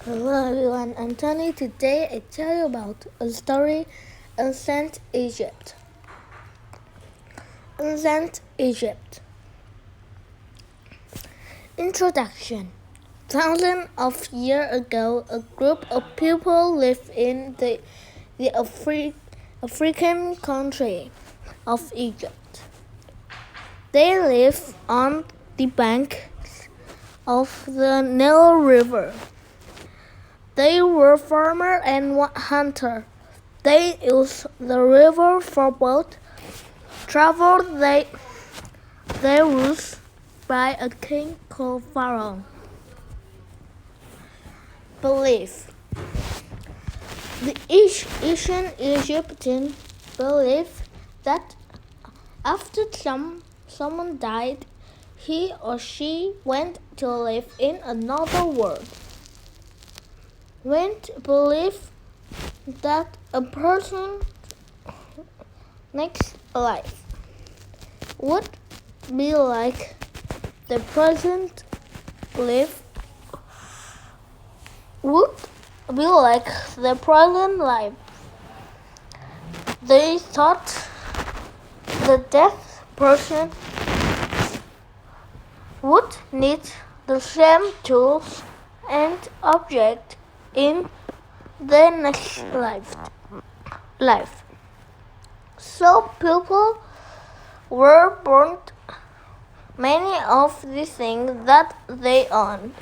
Hello everyone, I'm Tony. Today I tell you about a story in ancient Egypt. Ancient Egypt. Introduction. Thousands of years ago, a group of people lived in the African country of Egypt. They lived on the banks of the Nile River. They were farmer and hunter. They used the river for boat travel. They ruled by a king called Pharaoh. Belief. The ancient Egyptians believed that after someone died, he or she went to live in another world. Went believe that a person next life would be like the present life They thought the dead person would need the same tools and objects in the next life. So people were burnt many of the things that they owned.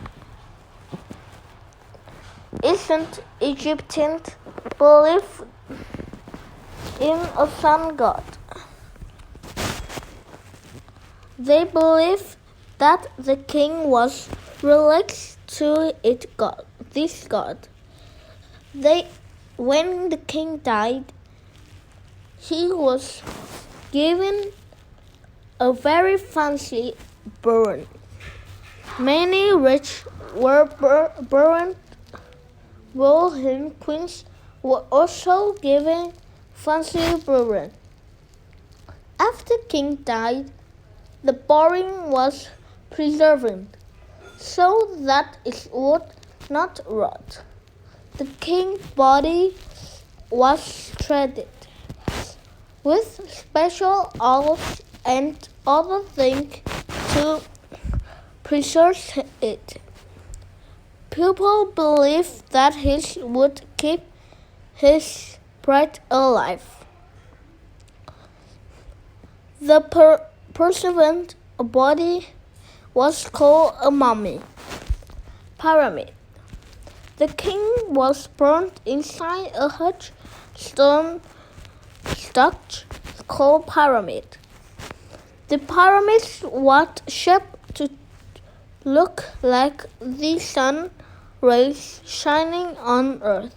Ancient Egyptians believed in a sun god. They believed that the king was related to this god. When the king died, he was given a very fancy burial. Many rich were buried, while his queens were also given fancy burial. After the king died, the body was preserved so that it would not rot. The king's body was treated with special oils and other things to preserve it. People believed that he would keep his pride alive. The preserved body was called a mummy. Pyramid. The king was burned inside a huge stone structure called pyramid. The pyramid was shaped to look like the sun rays shining on earth.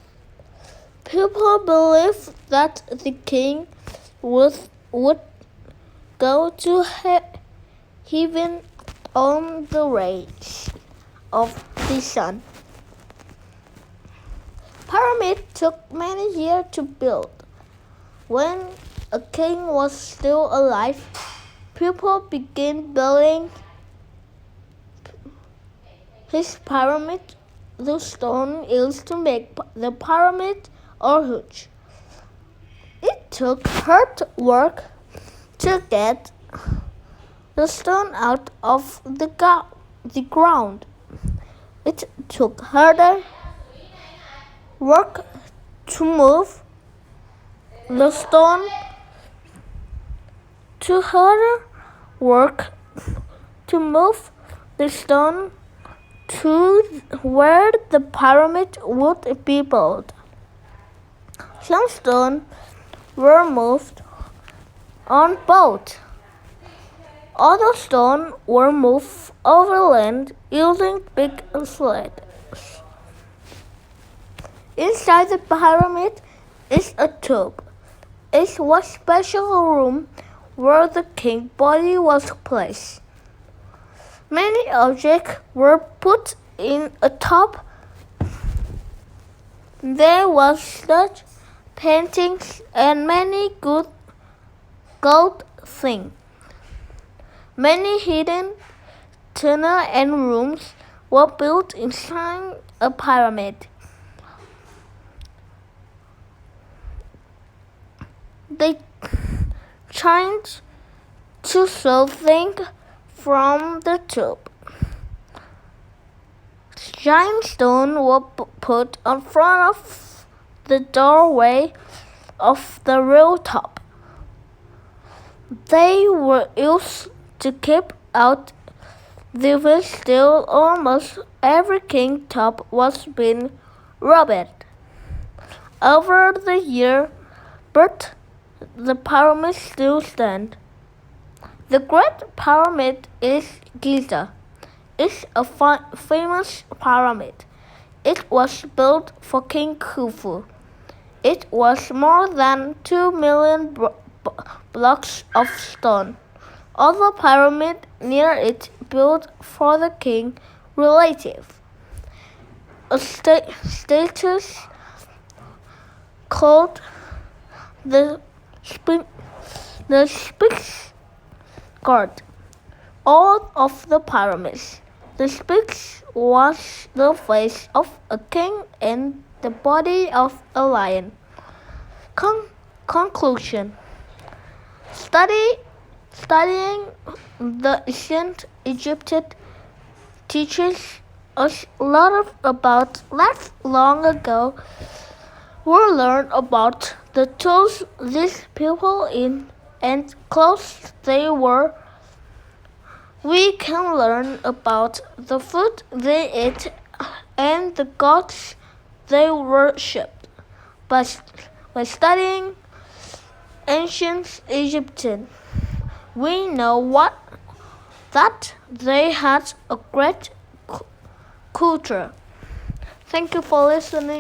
People believed that the king would go to heaven on the rays of the sun. Pyramid took many years to build. When a king was still alive, people began building his pyramid. The stone used to make the pyramid or huge. It took hard work to get the stone out of the ground. It took harder work to move the stone, to where the pyramid would be built. Some stones were moved on boat. Other stones were moved overland using big sleds. Inside the pyramid is a tube. It was a special room where the king's body was placed. Many objects were put in a tub. There was such paintings and many good gold things. Many hidden tunnels and rooms were built inside a pyramid. They tried to throw things from the tube. Giant stones were put in front of the doorway of the rooftop. They were used to keep out the wind. Still, almost every king top was being robbed. Over the year, but the pyramids still stand. The Great Pyramid is Giza. It's a famous pyramid. It was built for King Khufu. It was more than 2 million blocks of stone. Other pyramid near it built for the king relative. A statue called the Sphinx guard all of the pyramids. The Sphinx was the face of a king and the body of a lion. Conclusion: Studying the ancient Egyptian teaches us a lot about life long ago. We learn about the tools these people in and clothes they wore. We can learn about the food they ate and the gods they worshipped by studying ancient Egyptian. We know that they had a great culture. Thank you for listening.